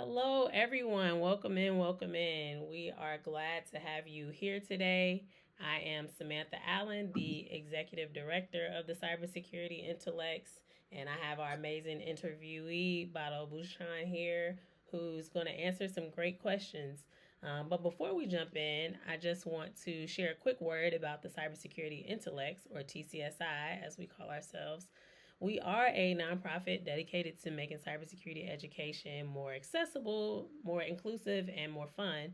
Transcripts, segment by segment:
Hello, everyone. Welcome in, welcome in. We are glad to have you here today. I am Samantha Allen, the Executive Director of the Cyber Security Intellects, and I have our amazing interviewee, Badal Bhushan, here, who's going to answer some great questions. But before we jump in, I just want to share a quick word about the Cybersecurity Intellects, or TCSI, as we call ourselves. We are a nonprofit dedicated to making cybersecurity education more accessible, more inclusive, and more fun.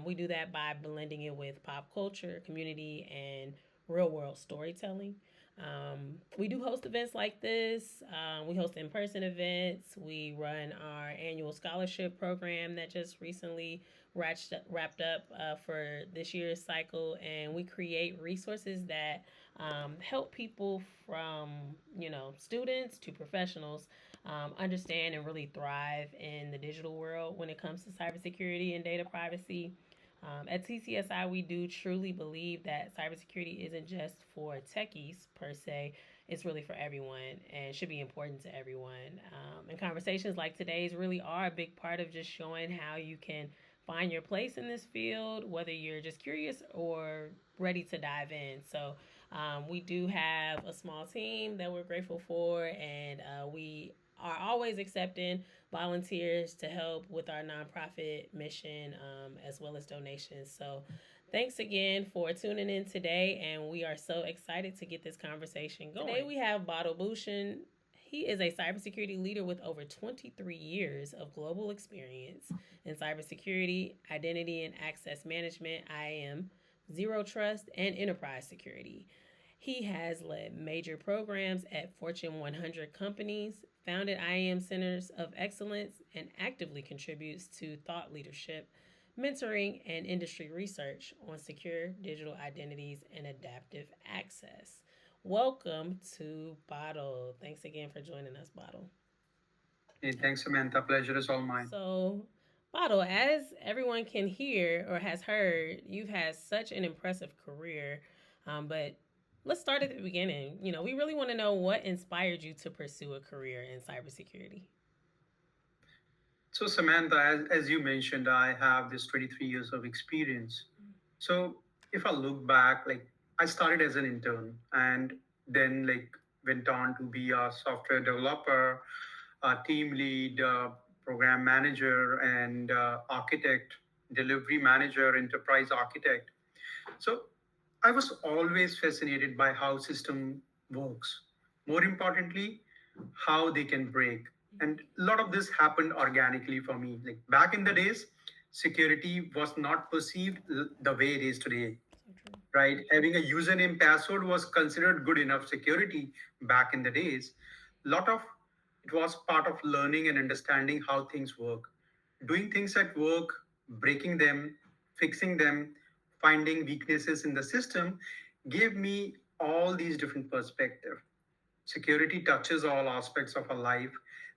We do that by blending it with pop culture, community, and real world storytelling. We do host events like this. We host in person events. We run our annual scholarship program that just recently wrapped up for this year's cycle. And we create resources that help people from, students to professionals understand and really thrive in the digital world when it comes to cybersecurity and data privacy. At TCSI, we do truly believe that cybersecurity isn't just for techies per se, it's really for everyone and should be important to everyone. And conversations like today's really are a big part of just showing how you can find your place in this field, whether you're just curious or ready to dive in. So, we do have a small team that we're grateful for, and we are always accepting volunteers to help with our nonprofit mission, as well as donations. So, thanks again for tuning in today, and we are so excited to get this conversation going. Today we have Badal Bhushan. He is a cybersecurity leader with over 23 years of global experience in cybersecurity, identity and access management, IAM, zero trust, and enterprise security. He has led major programs at Fortune 100 companies, founded IAM Centers of Excellence, and actively contributes to thought leadership, mentoring, and industry research on secure digital identities and adaptive access. Welcome to Badal. Thanks again for joining us, Badal. Hey, thanks, Samantha. Pleasure is all mine. So, Badal, as everyone can hear or has heard, you've had such an impressive career. But let's start at the beginning. We really want to know what inspired you to pursue a career in cybersecurity. So, Samantha, as you mentioned, I have this 23 years of experience. So, if I look back, I started as an intern and then went on to be a software developer, a team lead, program manager, and architect, delivery manager, enterprise architect. So, I was always fascinated by how system works. More importantly, how they can break. And a lot of this happened organically for me. Like back in the days, security was not perceived the way it is today, right? Having a username password was considered good enough security back in the days. Lot of it was part of learning and understanding how things work, doing things at work, breaking them, fixing them, finding weaknesses in the system gave me all these different perspectives. Security touches all aspects of our life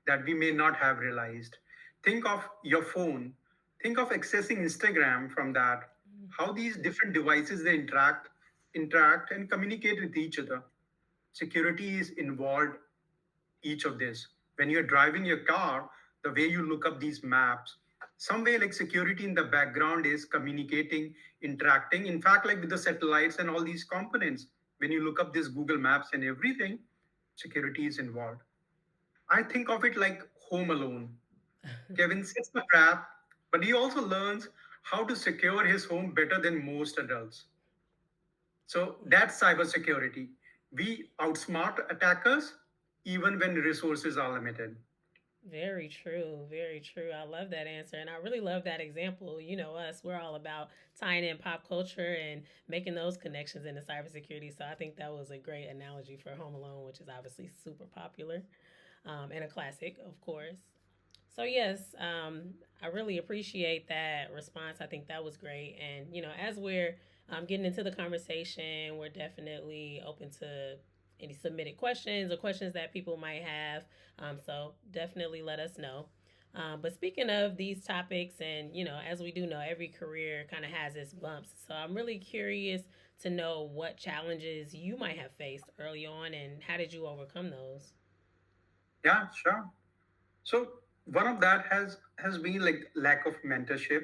that we may not have realized. Think of your phone. Think of accessing Instagram from that. How these different devices they interact and communicate with each other. Security is involved each of this. When you're driving your car, the way you look up these maps, some way like security in the background is communicating, interacting. In fact, like with the satellites and all these components, when you look up this Google Maps and everything, security is involved. I think of it like Home Alone. Kevin sets the trap, but he also learns how to secure his home better than most adults. So that's cybersecurity. We outsmart attackers even when resources are limited. Very true. Very true. I love that answer. And I really love that example. Us, we're all about tying in pop culture and making those connections into cybersecurity. So I think that was a great analogy for Home Alone, which is obviously super popular, and a classic, of course. So, yes, I really appreciate that response. I think that was great. And, as we're getting into the conversation, we're definitely open to any submitted questions or questions that people might have. So definitely let us know. But speaking of these topics, and as we do know, every career kind of has its bumps. So I'm really curious to know what challenges you might have faced early on, and how did you overcome those? Yeah, sure. So One of that has been like lack of mentorship,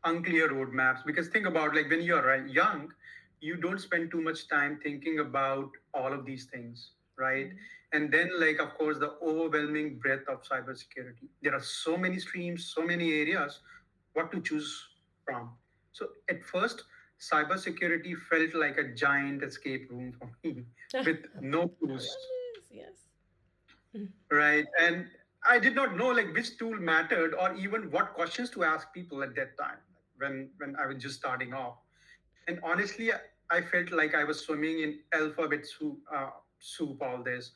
unclear roadmaps. Because think about, like, when you're young, you don't spend too much time thinking about all of these things, right? Right. And then, like, of course, the overwhelming breadth of cybersecurity. There are so many streams, so many areas, what to choose from. So at first, cybersecurity felt like a giant escape room for me with no I clues, love this. Yes. right? And I did not know like which tool mattered or even what questions to ask people at that time when I was just starting off. And honestly, I felt like I was swimming in alphabet soup. All this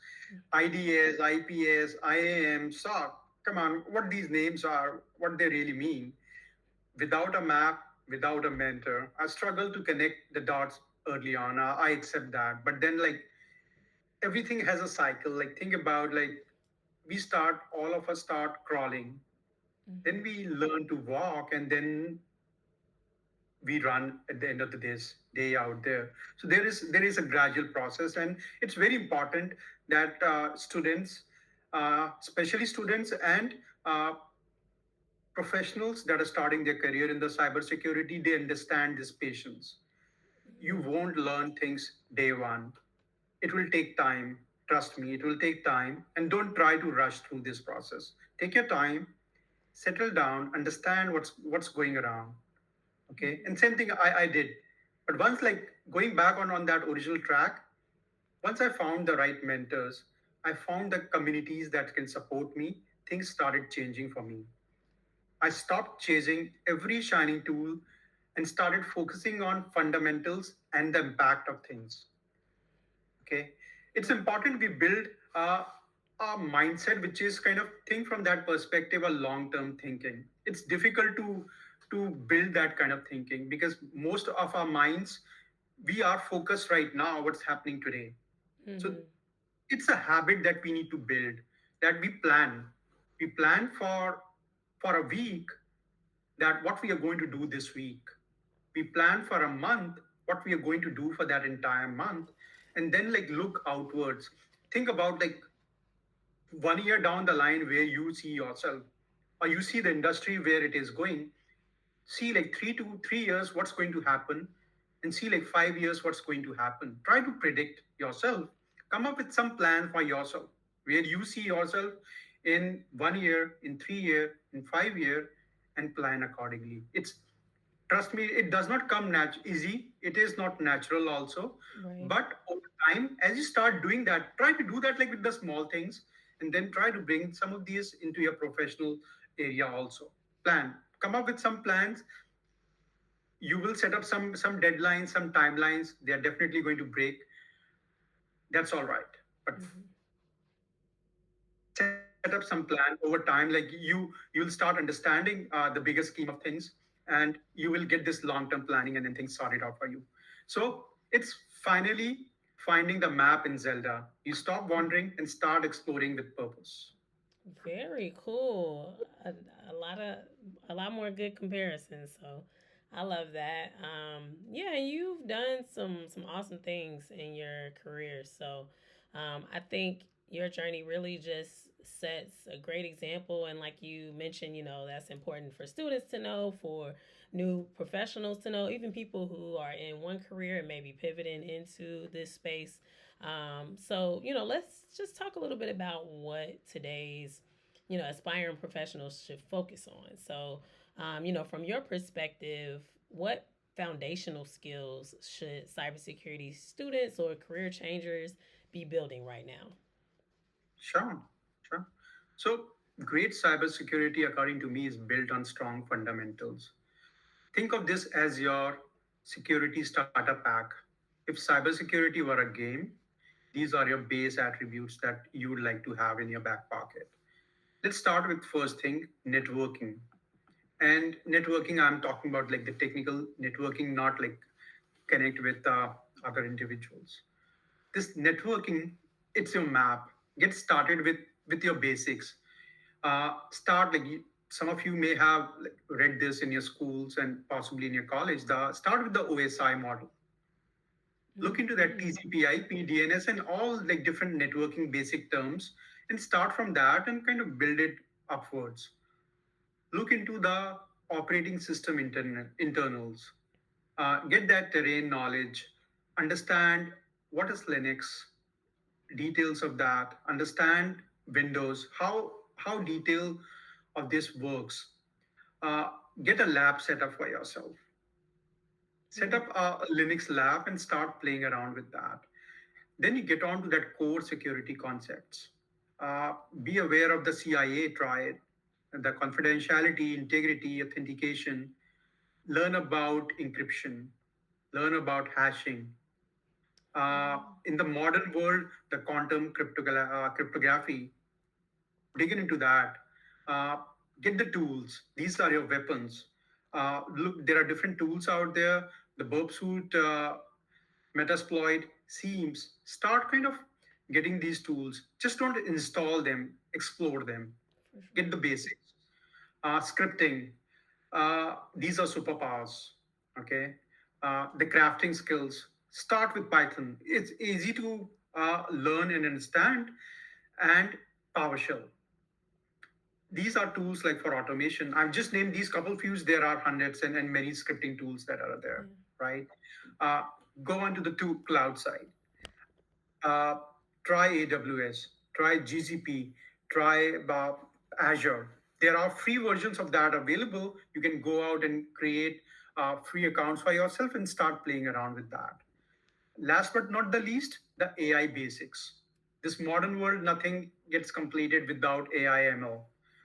IDS, IPS, IAM, SOC. Come on, what these names are, what they really mean. Without a map, without a mentor, I struggled to connect the dots early on. I accept that, but then like everything has a cycle. Like think about like we start, all of us start crawling, then Mm-hmm. we learn to walk, and then we run at the end of the day out there. So there is a gradual process, and it's very important that students, especially students and professionals that are starting their career in the cybersecurity, they understand this patience. You won't learn things day one. It will take time. Trust me, it will take time. And don't try to rush through this process. Take your time, settle down, understand what's going around. Okay. And same thing I did. But once, like, going back on that original track, once I found the right mentors, I found the communities that can support me, things started changing for me. I stopped chasing every shining tool and started focusing on fundamentals and the impact of things. Okay. It's important we build uh, a mindset which is kind of think from that perspective, a long term thinking. It's difficult to build that kind of thinking because most of our minds, we are focused right now what's happening today. So Mm-hmm. it's a habit that we need to build, that we plan for a week, that what we are going to do this week. We plan for a month, what we are going to do for that entire month, and then like look outwards. Think about like 1 year down the line where you see yourself, or you see the industry where it is going. See like 3 to 3 years what's going to happen, and see like 5 years what's going to happen. Try to predict yourself. Come up with some plan for yourself where you see yourself in 1 year, in 3 year, in 5 year, and plan accordingly. It's, trust me, it does not come easy. It is not natural also. Right. But over time, as you start doing that, try to do that like with the small things, and then try to bring some of these into your professional area also. Plan. Come up with some plans. You will set up some deadlines, some timelines. They are definitely going to break. That's all right. But Mm-hmm. set up some plan over time. Like you'll start understanding the bigger scheme of things, and you will get this long term planning, and then things sorted out for you. So it's finally finding the map in Zelda. You stop wandering and start exploring with purpose. Very cool. A lot of a lot more good comparisons. So I love that. Yeah, you've done some awesome things in your career. So I think your journey really just sets a great example. And like you mentioned, that's important for students to know, for new professionals to know, even people who are in one career and maybe pivoting into this space. So let's just talk a little bit about what today's aspiring professionals should focus on. So, from your perspective, what foundational skills should cybersecurity students or career changers be building right now? Sure, sure. So great cybersecurity, according to me, is built on strong fundamentals. Think of this as your security starter pack. If cybersecurity were a game, these are your base attributes that you would like to have in your back pocket. Let's start with first thing, networking. And networking, I'm talking about like the technical networking, not like connect with other individuals. This networking, it's your map. Get started with your basics. Start like some of you may have like, read this in your schools and possibly in your college. The start with the OSI model. Look into that Mm-hmm. TCP, IP, DNS, and all like different networking basic terms, and start from that and kind of build it upwards. Look into the operating system internals. Get that terrain knowledge. Understand what is Linux, details of that. Understand Windows, how detail of this works. Uh, get a lab setup for yourself. Set Yeah. up a Linux lab and start playing around with that. Then you get on to that core security concepts. Be aware of the CIA triad, the confidentiality, integrity, authentication. Learn about encryption. Learn about hashing. In the modern world, the quantum cryptography. Dig into that. Uh, get the tools. These are your weapons. Look, there are different tools out there. The burp suit, Metasploit, Seams. Start kind of getting these tools. Just don't install them, explore them. For Get sure. the basics. Scripting. These are superpowers. Okay. The crafting skills. Start with Python. It's easy to learn and understand. And PowerShell. These are tools like for automation. I've just named these couple fews. There are hundreds and many scripting tools that are there, Yeah. right? Uh, Go on to the two cloud side. Uh, Try AWS, try GCP, try Azure. There are free versions of that available. You can go out and create free accounts for yourself and start playing around with that. Last but not the least, the AI basics. This modern world, nothing gets completed without AI ML.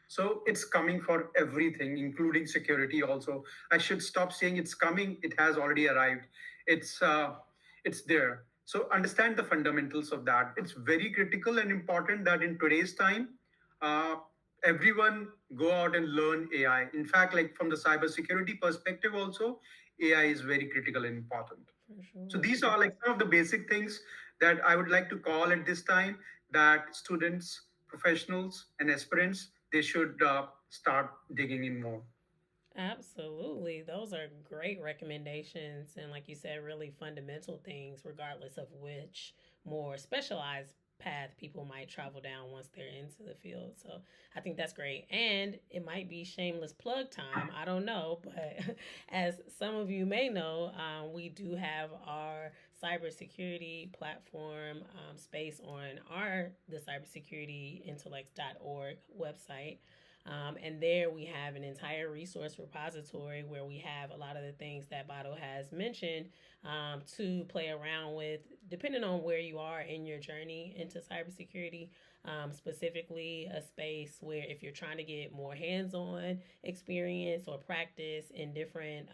So it's coming for everything, including security also. I should stop saying it's coming. It has already arrived. It's there. So understand the fundamentals of that. It's very critical and important that in today's time, uh, everyone go out and learn AI. In fact, like from the cybersecurity perspective also, AI is very critical and important. For So sure. these are like some of the basic things that I would like to call at this time that students, professionals, and aspirants they should start digging in more. Absolutely. Those are great recommendations. And, like you said, really fundamental things, regardless of which more specialized path people might travel down once they're into the field. So, I think that's great. And it might be shameless plug time. I don't know. But as some of you may know, we do have our cybersecurity platform space on the cybersecurityintellects.org website. And there we have an entire resource repository where we have a lot of the things that Badal has mentioned to play around with, depending on where you are in your journey into cybersecurity. Specifically, a space where if you're trying to get more hands on experience or practice in different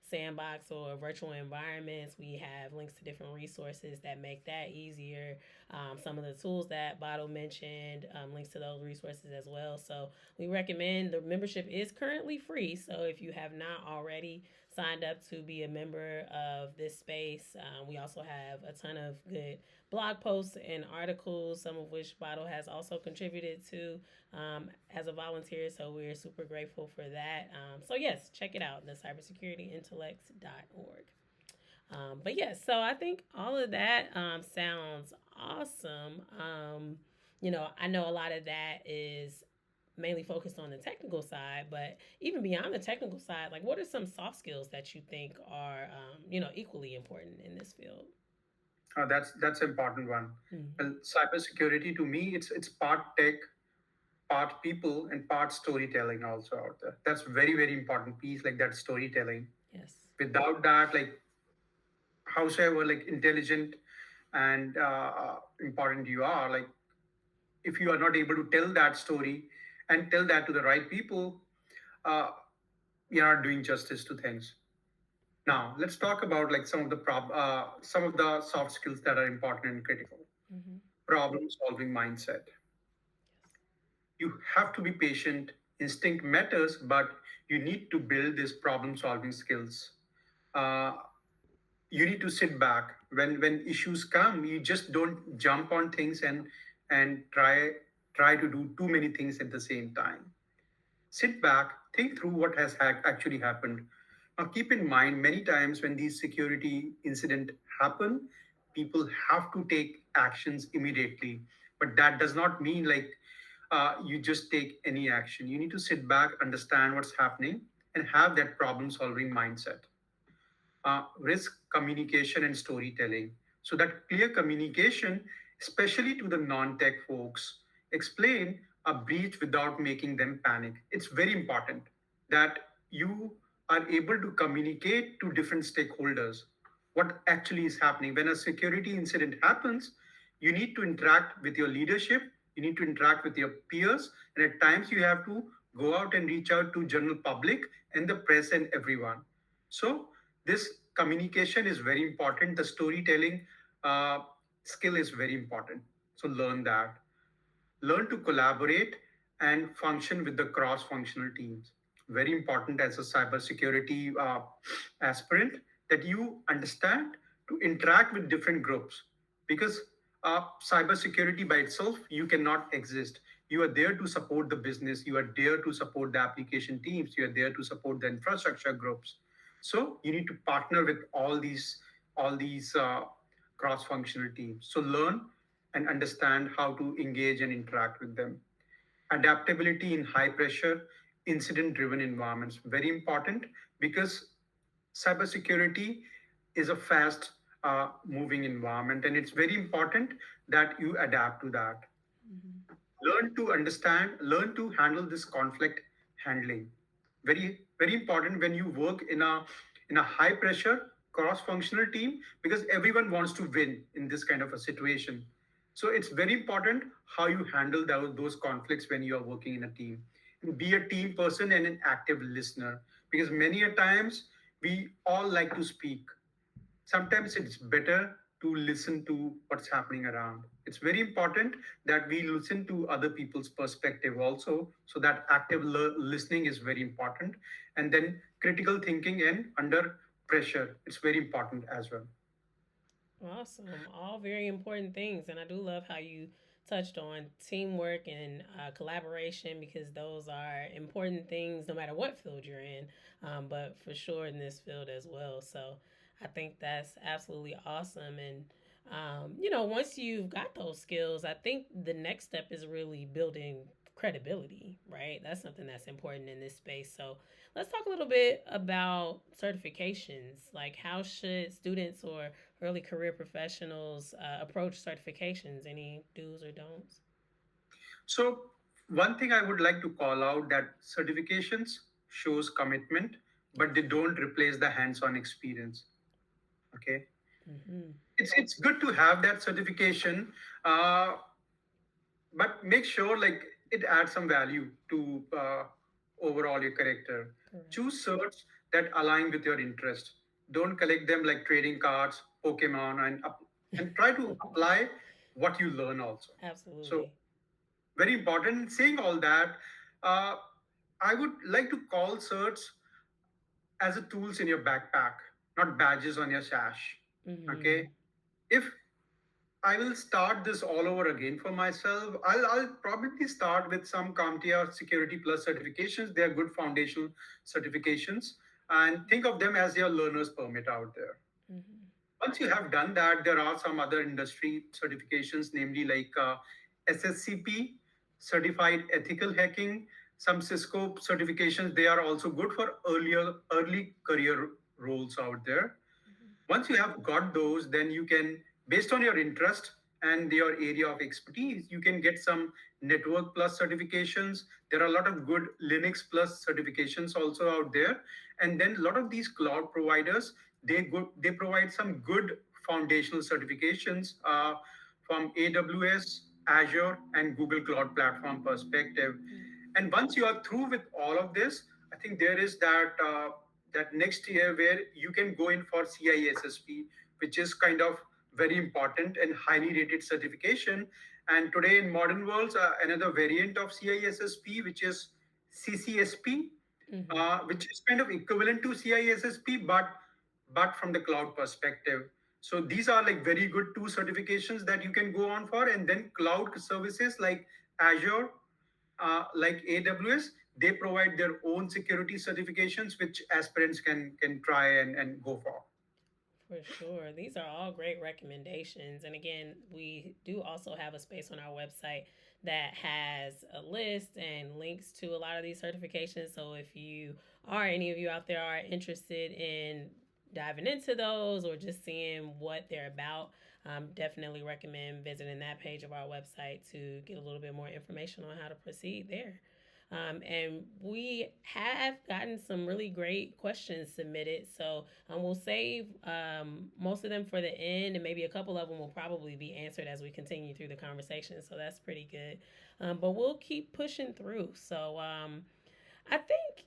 sandbox or virtual environments, we have links to different resources that make that easier. Some of the tools that Badal mentioned, links to those resources as well. So we recommend the membership is currently free. So if you have not already signed up to be a member of this space, we also have a ton of good blog posts and articles, some of which Bottle has also contributed to as a volunteer. So we're super grateful for that. So yes, check it out, the cybersecurityintellects.org. But yes, so I think all of that sounds awesome. I know a lot of that is mainly focused on the technical side, but even beyond the technical side, like what are some soft skills that you think are, equally important in this field? That's an important one. Mm-hmm. Well, cybersecurity to me, it's part tech, part people, and part storytelling also out there. That's very important piece, like that storytelling. Yes. Without that, like howsoever like intelligent and important you are, like if you are not able to tell that story and tell that to the right people, uh, you're not doing justice to things. Now let's talk about like some of the soft skills that are important and critical. Mm-hmm. Problem solving mindset. You have to be patient. Instinct matters, but you need to build these problem solving skills. Uh, you need to sit back when issues come. You just don't jump on things and try to do too many things at the same time. Sit back, think through what has actually happened. Now keep in mind, many times when these security incident happen, people have to take actions immediately, but that does not mean like you just take any action. You need to sit back, understand what's happening, and have that problem solving mindset. Risk communication and storytelling. So that clear communication, especially to the non-tech folks, explain a breach without making them panic. It's very important that you are able to communicate to different stakeholders what actually is happening. When a security incident happens, you need to interact with your leadership, you need to interact with your peers, and at times you have to go out and reach out to general public and the press and everyone. So this communication is very important. The storytelling uh, skill is very important. So learn that. Learn to collaborate and function with the cross-functional teams. Very important as a cybersecurity aspirant that you understand to interact with different groups, because cybersecurity by itself you cannot exist. You are there to support the business. You are there to support the application teams. You are there to support the infrastructure groups. So you need to partner with all these cross-functional teams. So learn and understand how to engage and interact with them. Adaptability in high pressure, incident driven environments, very important, because cybersecurity is a fast moving environment, and it's very important that you adapt to that. Mm-hmm. Learn to understand, learn to handle this conflict handling. Very important when you work in a high pressure cross functional team, because everyone wants to win in this kind of a situation. So it's very important how you handle those conflicts when you are working in a team. And be a team person and an active listener, because many a times we all like to speak. Sometimes it's better to listen to what's happening around. It's very important that we listen to other people's perspective also. So that active listening is very important. And then critical thinking and under pressure, it's very important as well. Awesome. All very important things. And I do love how you touched on teamwork and collaboration, because those are important things no matter what field you're in, but for sure in this field as well. So I think that's absolutely awesome. And, once you've got those skills, I think the next step is really building credibility, right? That's something that's important in this space. So let's talk a little bit about certifications. Like, how should students or early career professionals approach certifications? Any do's or don'ts? So one thing I would like to call out that certifications shows commitment, but they Yes. don't replace the hands-on experience. Okay. Mm-hmm. It's good to have that certification, uh, but make sure like it adds some value to overall your character. Correct. Choose certs that align with your interest. Don't collect them like trading cards, Pokemon, and try to apply what you learn also. So Absolutely. very important. Saying all that, uh, I would like to call certs as a tools in your backpack, not badges on your sash. Mm-hmm. Okay, if I will start this all over again for myself. I'll probably start with some CompTIA Security Plus certifications. They are good foundational certifications, and think of them as your learner's permit out there. Mm-hmm. Once you have done that, there are some other industry certifications, namely like SSCP, Certified Ethical Hacking, some Cisco certifications. They are also good for early career roles out there. Once you have got those, then you can, based on your interest and your area of expertise, you can get some network plus certifications. There are a lot of good Linux plus certifications also out there. And then a lot of these cloud providers, they provide some good foundational certifications from AWS, Azure, and Google Cloud Platform perspective. And once you are through with all of this, I think there is that next year where you can go in for CISSP, which is kind of very important and highly rated certification. And today in modern worlds, another variant of CISSP, which is CCSP, Mm-hmm. which is kind of equivalent to CISSP, but from the cloud perspective. So these are like very good two certifications that you can go on for, and then cloud services like Azure, like AWS, they provide their own security certifications, which aspirants can try and go for. For sure. These are all great recommendations. And again, we do also have a space on our website that has a list and links to a lot of these certifications. So if you are, any of you out there are interested in diving into those or just seeing what they're about, definitely recommend visiting that page of our website to get a little bit more information on how to proceed there. And we have gotten some really great questions submitted. So we'll save most of them for the end, and maybe a couple of them will probably be answered as we continue through the conversation. So that's pretty good. But we'll keep pushing through. So I think,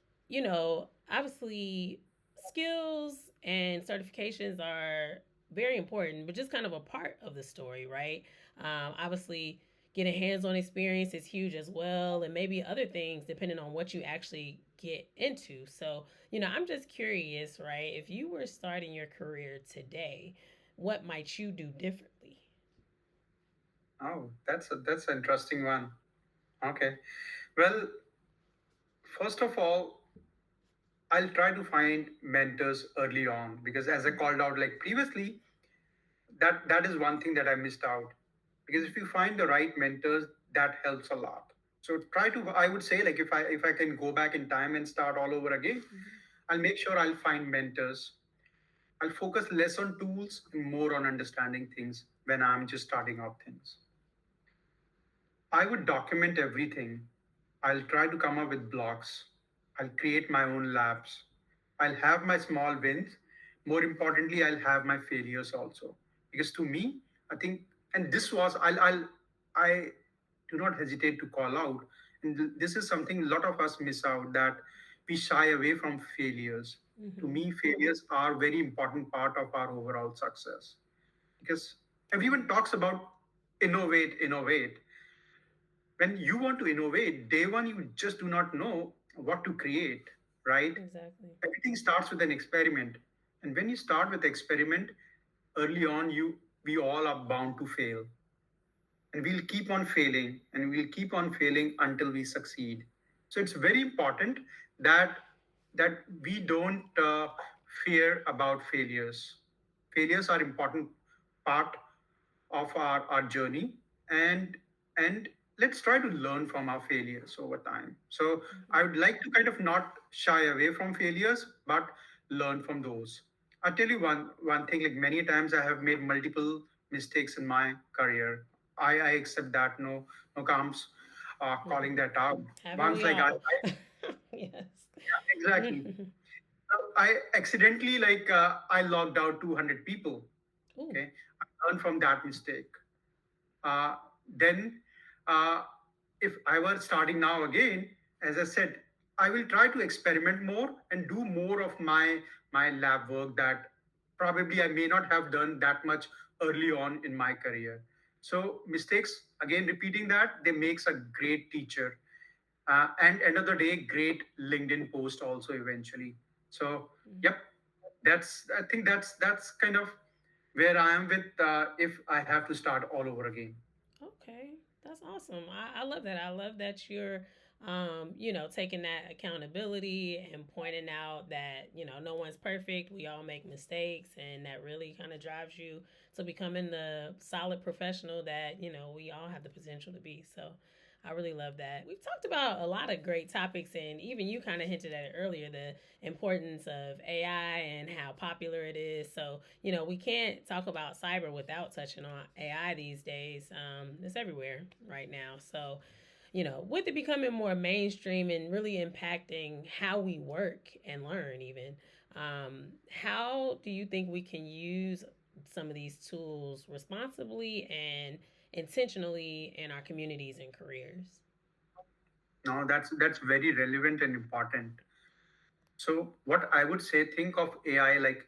obviously, skills and certifications are very important, but just kind of a part of the story, right? Obviously, getting hands on experience is huge as well, and maybe other things depending on what you actually get into. So, I'm just curious, right? If you were starting your career today, what might you do differently? Oh, that's an interesting one. Okay. Well, first of all, I'll try to find mentors early on because as I called out like previously, that is one thing that I missed out. Because if you find the right mentors, that helps a lot. So try to, I would say, like if I can go back in time and start all over again, I'll make sure I'll find mentors. I'll focus less on tools and more on understanding things when I'm just starting out things. I would document everything. I'll try to come up with blogs. I'll create my own labs. I'll have my small wins. More importantly, I'll have my failures also. Because to me, I think, and this was, I do not hesitate to call out. And this is something a lot of us miss out that we shy away from failures. To Mm-hmm. me, failures are very important part of our overall success because everyone talks about innovate, innovate. When you want to innovate, day one, you just do not know what to create, right? Exactly. Everything starts with an experiment. And when you start with experiment, early on, we all are bound to fail. And we'll keep on failing and we'll keep on failing until we succeed. So it's very important that we don't fear about failures. Failures are important part of our journey, and and let's try to learn from our failures over time. So I would like to kind of not shy away from failures but learn from those. I'll tell you one thing, like many times I have made multiple mistakes in my career. I accept that, no comes calling that out. Haven't Once we like all? Yes. yeah, exactly. I accidentally I logged out 200 people. Ooh. Okay, I learned from that mistake. uh, then uh, if I were starting now again, as I said, I will try to experiment more and do more of my lab work that probably I may not have done that much early on in my career. So mistakes, again repeating that, they makes a great teacher, and another day great LinkedIn post also eventually. So yep, I think that's kind of where I am with if I have to start all over again. Okay, that's awesome. I love that. I love that you're, taking that accountability and pointing out that, no one's perfect. We all make mistakes. And that really kind of drives you to becoming the solid professional that, we all have the potential to be. So I really love that. We've talked about a lot of great topics, and even you kind of hinted at it earlier, the importance of AI and how popular it is. So, we can't talk about cyber without touching on AI these days. It's everywhere right now. So, with it becoming more mainstream and really impacting how we work and learn, even, how do you think we can use some of these tools responsibly and intentionally in our communities and careers? No, that's very relevant and important. So what I would say, think of AI like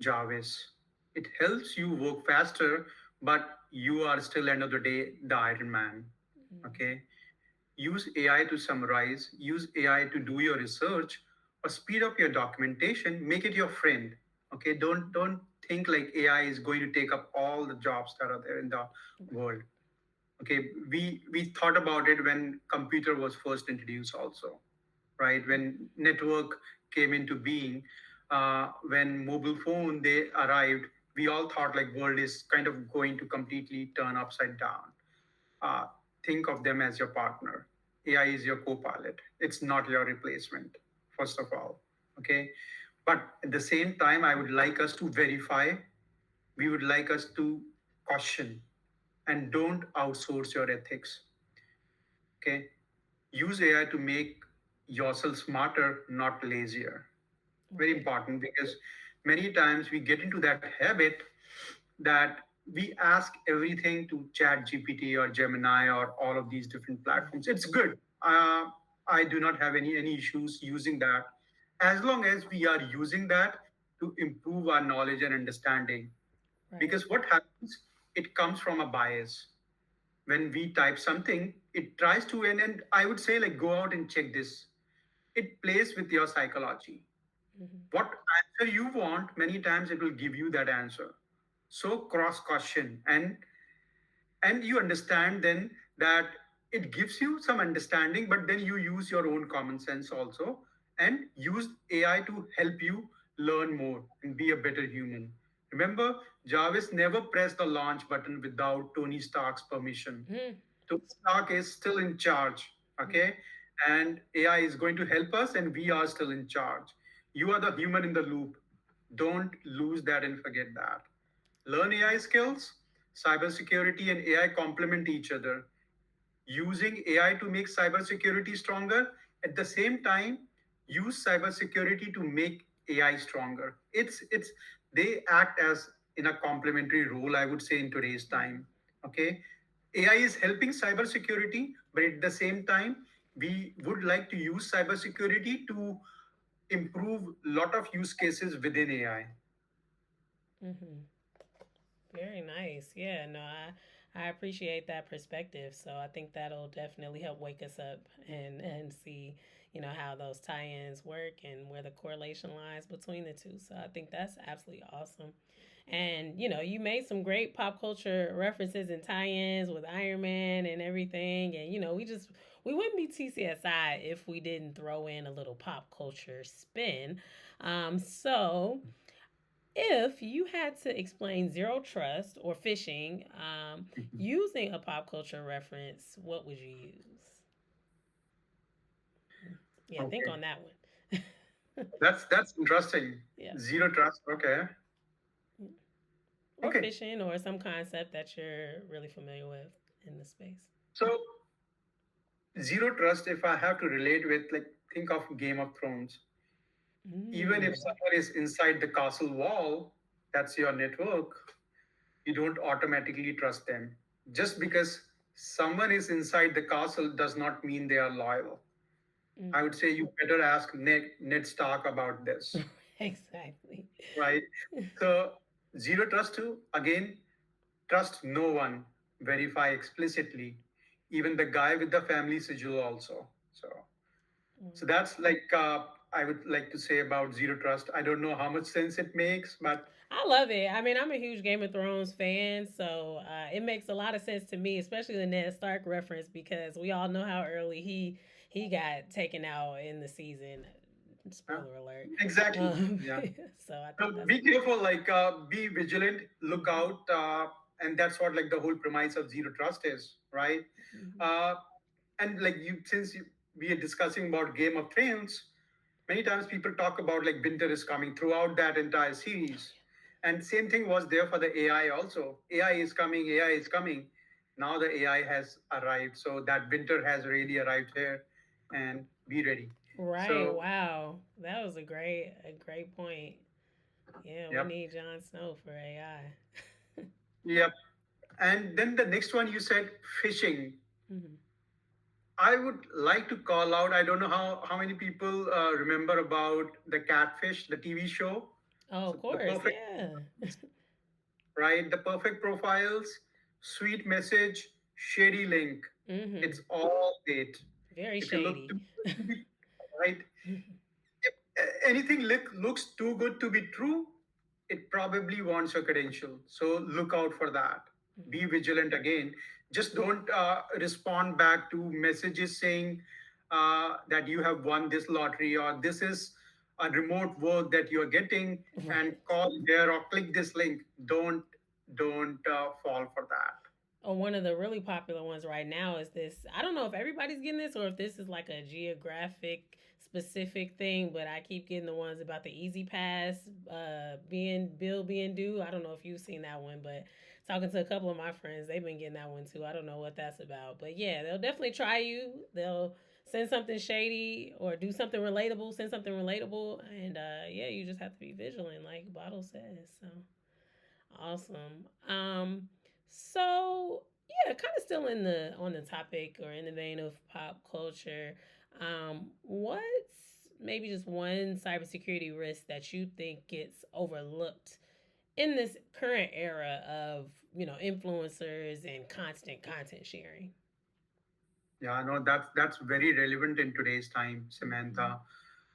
Jarvis. It helps you work faster, but you are still end of the day the Iron Man. Okay. Use AI to summarize, use AI to do your research or speed up your documentation, make it your friend. Okay. Don't think like AI is going to take up all the jobs that are there in the world. Okay, we thought about it when computer was first introduced also, right? When network came into being, when mobile phone they arrived, we all thought like world is kind of going to completely turn upside down. uh, think of them as your partner. AI is your co-pilot. It's not your replacement, first of all. Okay. But at the same time, I would like us to verify, we would like us to caution, and don't outsource your ethics. Okay. Use AI to make yourself smarter, not lazier. Very Right. important, because many times we get into that habit that we ask everything to Chat GPT or Gemini or all of these different platforms. It's good. I do not have any issues using that, as long as we are using that to improve our knowledge and understanding. Right. Because what happens, it comes from a bias. When we type something, it tries to, and I would say, like, go out and check this. It plays with your psychology. Mm-hmm. What answer you want, many times it will give you that answer. So cross caution, and you understand then that it gives you some understanding, but then you use your own common sense also, and use AI to help you learn more and be a better human. Remember, Jarvis never pressed the launch button without Tony Stark's permission. Mm-hmm. Tony Stark is still in charge. Okay. And AI is going to help us, and we are still in charge. You are the human in the loop. Don't lose that and forget that. Learn AI skills. Cybersecurity and AI complement each other. Using AI to make cybersecurity stronger, at the same time, use cybersecurity to make AI stronger. It's they act as in a complementary role, I would say, in today's time. Okay. AI is helping cybersecurity, but at the same time, we would like to use cybersecurity to improve a lot of use cases within AI. Mm-hmm. Very nice. Yeah, no, I appreciate that perspective. So I think that'll definitely help wake us up and see, how those tie-ins work and where the correlation lies between the two. So I think that's absolutely awesome. And you made some great pop culture references and tie-ins with Iron Man and everything. And we wouldn't be TCSI if we didn't throw in a little pop culture spin. So if you had to explain zero trust or phishing using a pop culture reference, what would you use? Yeah, think Okay. on that one. That's interesting. Yeah. Zero trust. Okay. Or Okay. phishing or some concept that you're really familiar with in the space. So zero trust, if I have to relate with, like, think of Game of Thrones. Even if Mm. someone is inside the castle wall, that's your network, you don't automatically trust them. Just because someone is inside the castle does not mean they are loyal. I Mm-hmm. would say you better ask Ned Stark about this, Exactly. right? So zero trust to, again, trust no one, verify explicitly, even the guy with the family sigil also. So that's like, I would like to say about zero trust. I don't know how much sense it makes, but I love it. I mean, I'm a huge Game of Thrones fan, so it makes a lot of sense to me, especially the Ned Stark reference because we all know how early he got taken out in the season. uh, Spoiler alert. exactly, Um, yeah. so I So think that's be careful, like, be vigilant, look out, and that's what, like, the whole premise of zero trust is, right? mhm. Uh, and like, we are discussing about Game of Thrones, many times people talk about, like, winter is coming throughout that entire series, and same thing was there for the AI also. AI is coming, AI is coming. Now the AI has arrived, so that winter has really arrived here, and be ready. Right. So, Wow. That was a great point. Yeah, we yep, need Jon Snow for AI. yep. And then the next one you said, phishing. Mhm. I would like to call out. I don't know how many people remember about the Catfish, the TV show. Oh, of So the course. perfect, Yeah. right? The perfect profiles, sweet message, shady link. hmm It's all bait. Very If you look shady. too good to be right, if anything looks too good to be true, it probably wants your credential. So look out for that. Be vigilant again. Just don't respond back to messages saying that you have won this lottery, or this is a remote work that you are getting, and Right. call here or click this link. Don't fall for that. Oh, one of the really popular ones right now is this. I don't know if everybody's getting this or if this is like a geographic specific thing, but I keep getting the ones about the Easy Pass being due. I don't know if you've seen that one, but talking to a couple of my friends, they've been getting that one too. I don't know what that's about, but yeah, they'll definitely try you. They'll send something shady or do something relatable, send something relatable, and yeah, you just have to be vigilant, like Bottle says. So awesome. So yeah, kind of still in the on the topic or in the vein of pop culture. What's maybe just one cybersecurity risk that you think gets overlooked in this current era of influencers and constant content sharing? Yeah, no, that's very relevant in today's time, Samantha.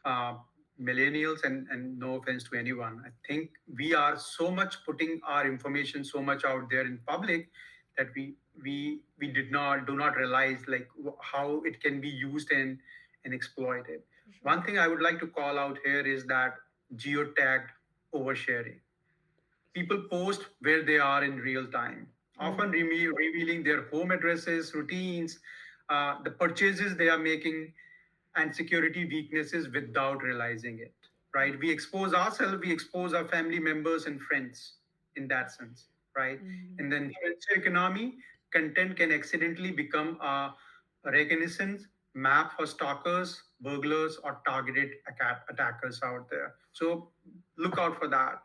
Uh, Millennials, and no offense to anyone, I think we are so much putting our information so much out there in public that we did not do not realize like how it can be used and exploited. For sure. One thing I would like to call out here is that geotagged oversharing. People post where they are in real time, often Mm-hmm. revealing their home addresses, routines, the purchases they are making, and security weaknesses without realizing it. Right? We expose ourselves, we expose our family members and friends in that sense. Right? Mm-hmm. And then influencer economy, content can accidentally become a reconnaissance map for stalkers, burglars, or targeted attackers out there. So look out for that.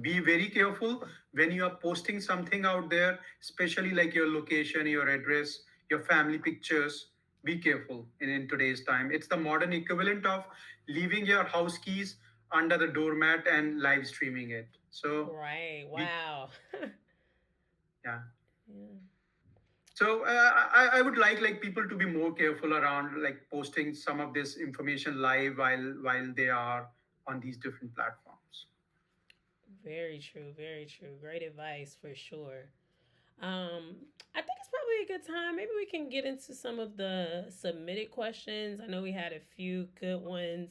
Be very careful when you are posting something out there, especially like your location, your address, your family pictures. Be careful in today's time. It's the modern equivalent of leaving your house keys under the doormat and live streaming it. So, Right. be, Wow. yeah. Yeah. So I would like people to be more careful around like posting some of this information live while they are on these different platforms. Very true. Very true. Great advice for sure. I think it's probably a good time. Maybe we can get into some of the submitted questions. I know we had a few good ones.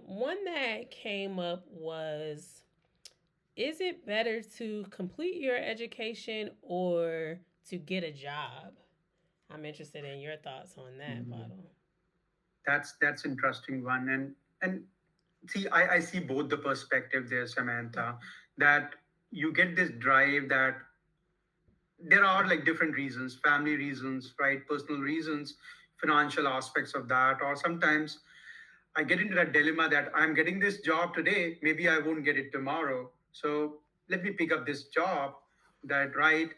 One that came up was: is it better to complete your education or to get a job? I'm interested in your thoughts on that, Mhm. Bottle. That's interesting one, and see, I see both the perspective there, Samantha, that you get this drive that there are like different reasons, family reasons, right, personal reasons, financial aspects of that, or sometimes I get into that dilemma that I'm getting this job today, maybe I won't get it tomorrow, so let me pick up this job. That right,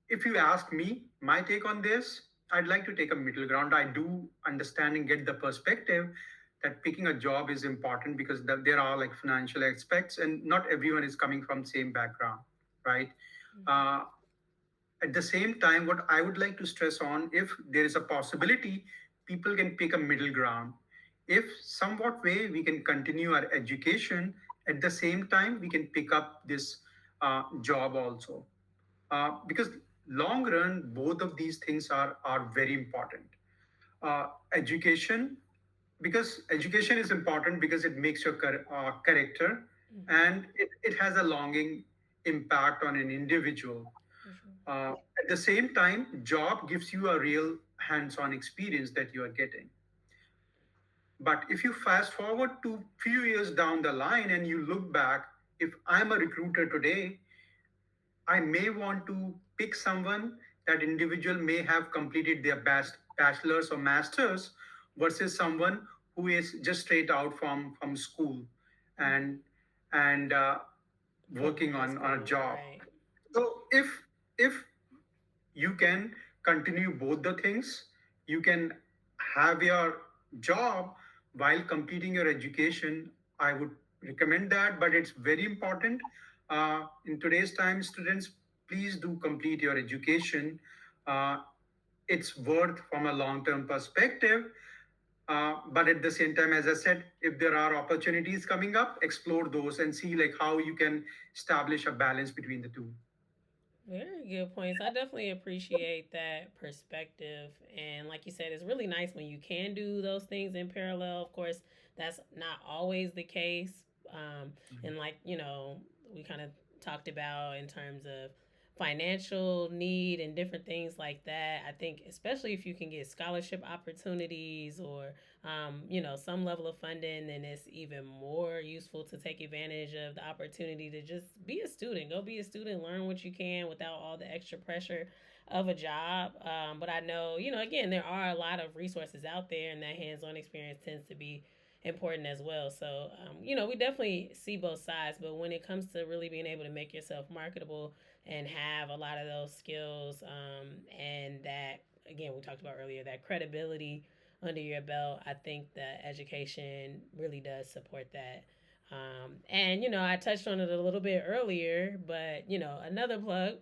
if you ask me my take on this, I'd like to take a middle ground. I do understand and get the perspective that picking a job is important because there are like financial aspects, and not everyone is coming from same background, right? Uh, at the same time, what I would like to stress on, if there is a possibility, people can pick a middle ground. If somewhat way we can continue our education, at the same time we can pick up this job also, because long run both of these things are very important. Education, because education is important because it makes your character, Mm-hmm. and it has a longing impact on an individual. For sure. At the same time, job gives you a real hands-on experience that you are getting. But if you fast forward to few years down the line and you look back, if I'm a recruiter today, I may want to pick someone that individual may have completed their best bachelor's or master's versus someone who is just straight out from school and Mm-hmm. and From working high on a school, job. right? So if you can continue both the things, you can have your job while completing your education. I would recommend that, but it's very important in today's time. Students, please do complete your education. uh, it's worth from a long-term perspective, but at the same time, as I said, if there are opportunities coming up, explore those and see like how you can establish a balance between the two. Very good points. I definitely appreciate that perspective. And like you said, it's really nice when you can do those things in parallel. Of course, that's not always the case. And like, we kind of talked about in terms of financial need and different things like that. I think, especially if you can get scholarship opportunities or, some level of funding, then it's even more useful to take advantage of the opportunity to just be a student. Go be a student, learn what you can without all the extra pressure of a job. But I know, again, there are a lot of resources out there, and that hands on experience tends to be important as well. So, we definitely see both sides, but when it comes to really being able to make yourself marketable and have a lot of those skills, and that, again, we talked about earlier, that credibility under your belt, I think that education really does support that. And, I touched on it a little bit earlier, but, another plug,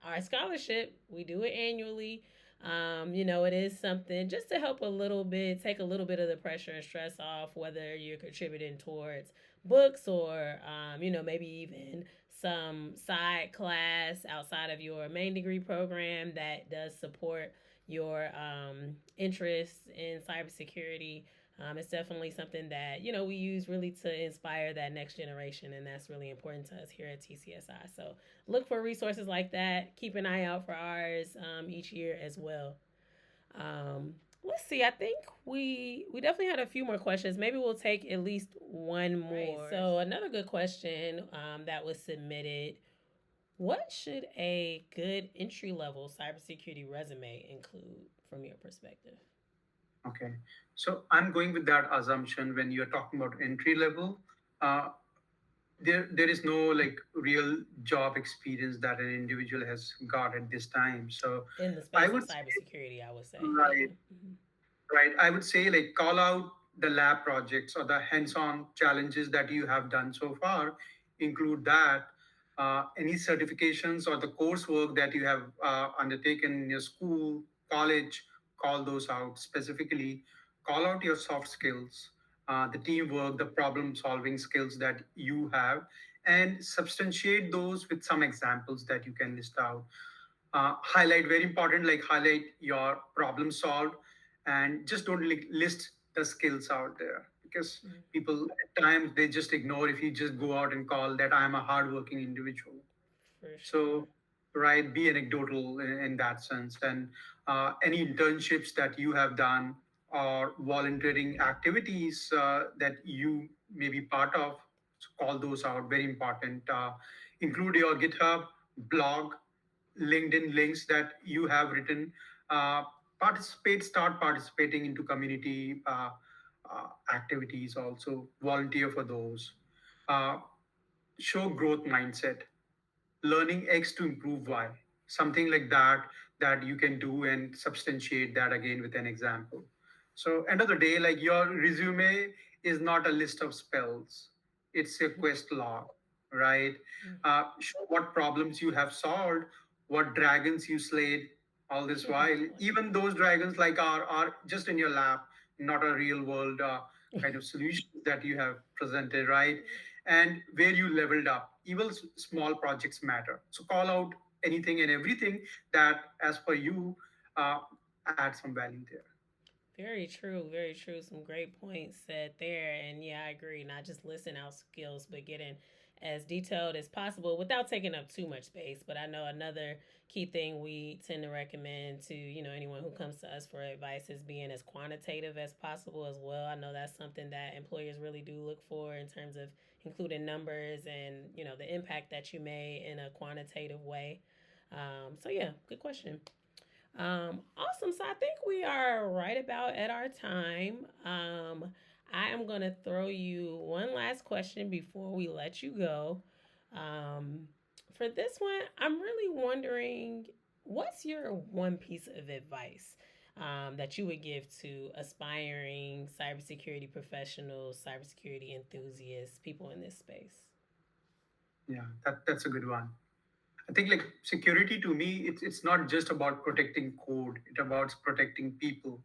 our scholarship, we do it annually. It is something just to help a little bit, take a little bit of the pressure and stress off, whether you're contributing towards books or, maybe even some side class outside of your main degree program that does support your interests in cybersecurity. It's definitely something that we use really to inspire that next generation, and that's really important to us here at TCSI. So look for resources like that. Keep an eye out for ours each year as well. Let's see. I think we definitely had a few more questions. Maybe we'll take at least one more. Right, so another good question that was submitted: what should a good entry level cybersecurity resume include from your perspective? Okay. So I'm going with that assumption when you're talking about entry level. Uh, there is no like real job experience that an individual has got at this time. So In the I space of would say, cybersecurity, I would say, yeah. right, right. I would say like call out the lab projects or the hands-on challenges that you have done so far. Include that. Any certifications or the coursework that you have undertaken in your school, college, call those out specifically. Call out your soft skills, the teamwork, the problem-solving skills that you have, and substantiate those with some examples that you can list out. Highlight, very important, like highlight your problem solved, and just don't list the skills out there, because people at times they just ignore if you just go out and call that I'm a hardworking individual. For sure. So, right, be anecdotal in that sense. And any internships that you have done or volunteering activities that you may be part of, so call those out. Very important. Include your GitHub, blog, LinkedIn links that you have written. Uh, start participating into community activities. Also, volunteer for those. Uh, Show growth mindset, learning X to improve Y, something like that, that you can do and substantiate that again with an example. So end of the day, like your resume is not a list of spells, it's a quest log, right? Show what problems you have solved, what dragons you slayed all this while. Even those dragons like are just in your lap, not a real world kind of solutions that you have presented, right? And where you leveled up. Even small projects matter. So call out anything and everything that, as per you, uh, add some value there. Very true, very true. Some great points said there. And yeah, I agree. Not just listing out skills, but getting as detailed as possible without taking up too much space. But I know another key thing we tend to recommend to, anyone who comes to us for advice is being as quantitative as possible as well. I know that's something that employers really do look for in terms of including numbers and, the impact that you made in a quantitative way. So yeah, good question. Awesome. So I think we are right about at our time. I am going to throw you one last question before we let you go. Um, for this one, I'm really wondering, what's your one piece of advice that you would give to aspiring cybersecurity professionals, cybersecurity enthusiasts, people in this space? Yeah, that's a good one. I think like security to me, it's not just about protecting code, it's about protecting people.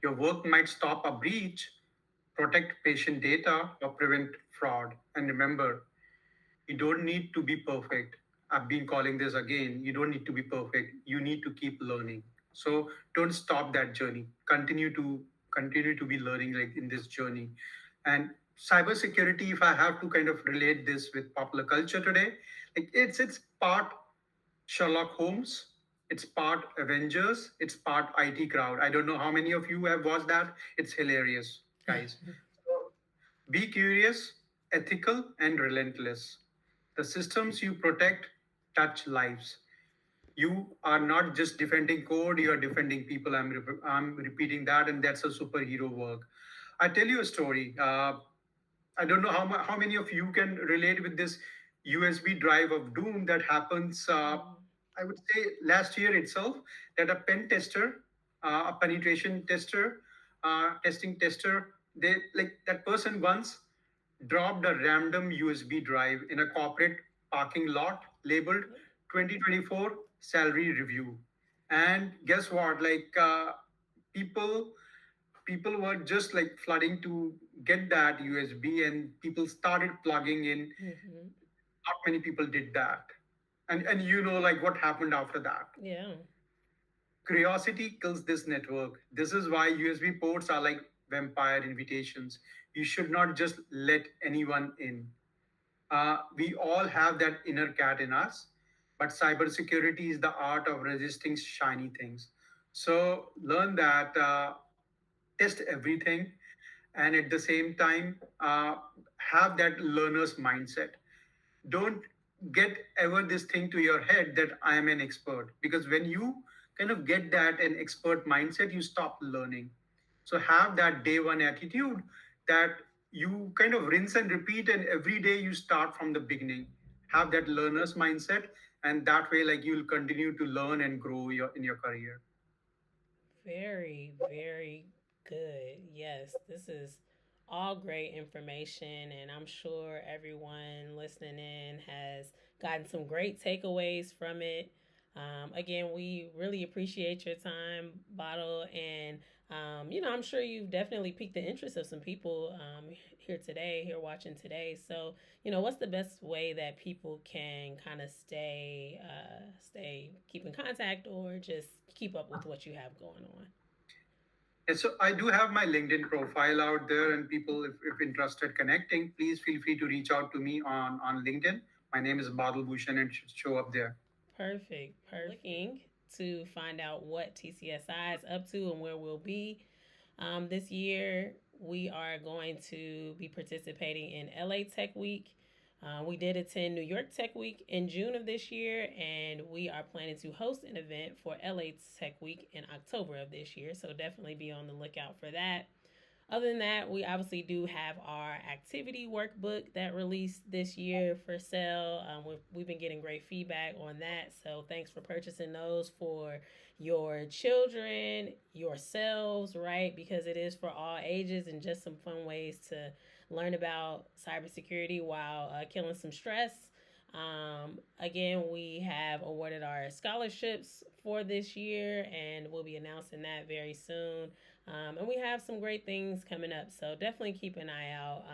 Your work might stop a breach, protect patient data, or prevent fraud. And remember, you don't need to be perfect. I've been calling this again. You don't need to be perfect. You need to keep learning. So don't stop that journey. Continue to be learning like in this journey. And cybersecurity, if I have to kind of relate this with popular culture today, like it's part. Sherlock Holmes. It's part Avengers. It's part IT crowd. I don't know how many of you have watched that. It's hilarious, guys. So be curious, ethical, and relentless. The systems you protect touch lives. You are not just defending code, you are defending people. I'm repeating that, and that's a superhero work. I tell you a story. I don't know how many of you can relate with this USB drive of doom that happens. I would say last year itself, that a pen tester, a penetration tester, testing tester, they like that person once dropped a random USB drive in a corporate parking lot labeled 2024 salary review. And guess what? People people were just like flooding to get that USB, and people started plugging in. Mm-hmm. Not many people did that. And you know like what happened after that. Yeah. Curiosity kills this network. This is why USB ports are like vampire invitations. You should not just let anyone in. We all have that inner cat in us, but cybersecurity is the art of resisting shiny things. So learn that, test everything, and at the same time, have that learner's mindset. Don't get ever this thing to your head that I am an expert, because when you kind of get that an expert mindset, you stop learning. So have that day one attitude, that you kind of rinse and repeat, and every day you start from the beginning. Have that learner's mindset, and that way like you'll continue to learn and grow in your career. Very, very good. Yes, this is all great information, and I'm sure everyone listening in has gotten some great takeaways from it. Again, we really appreciate your time, Bottle, and I'm sure you've definitely piqued the interest of some people here today, here watching today. So, what's the best way that people can kind of keep in contact, or just keep up with what you have going on? And so I do have my LinkedIn profile out there, and people, if interested connecting, please feel free to reach out to me on LinkedIn. My name is Badal Bhushan, and it should show up there. Perfect. Perfect. Looking to find out what TCSI is up to and where we'll be this year. We are going to be participating in LA Tech Week. We did attend New York Tech Week in June of this year, and we are planning to host an event for LA Tech Week in October of this year. So definitely be on the lookout for that. Other than that, we obviously do have our activity workbook that released this year for sale. We've been getting great feedback on that. So thanks for purchasing those for your children, yourselves, right? Because it is for all ages and just some fun ways to learn about cybersecurity while killing some stress. Again, we have awarded our scholarships for this year, and we'll be announcing that very soon. And we have some great things coming up, so definitely keep an eye out.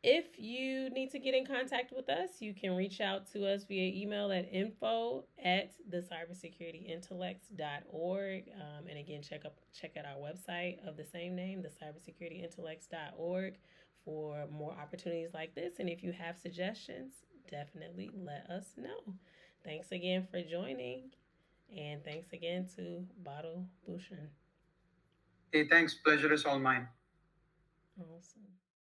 If you need to get in contact with us, you can reach out to us via email at info@thecybersecurityintellects.org. And again, check out our website of the same name, thecybersecurityintellects.org, for more opportunities like this. And if you have suggestions, definitely let us know. Thanks again for joining, and thanks again to Badal Bhushan. Hey, thanks. Pleasure is all mine. Awesome.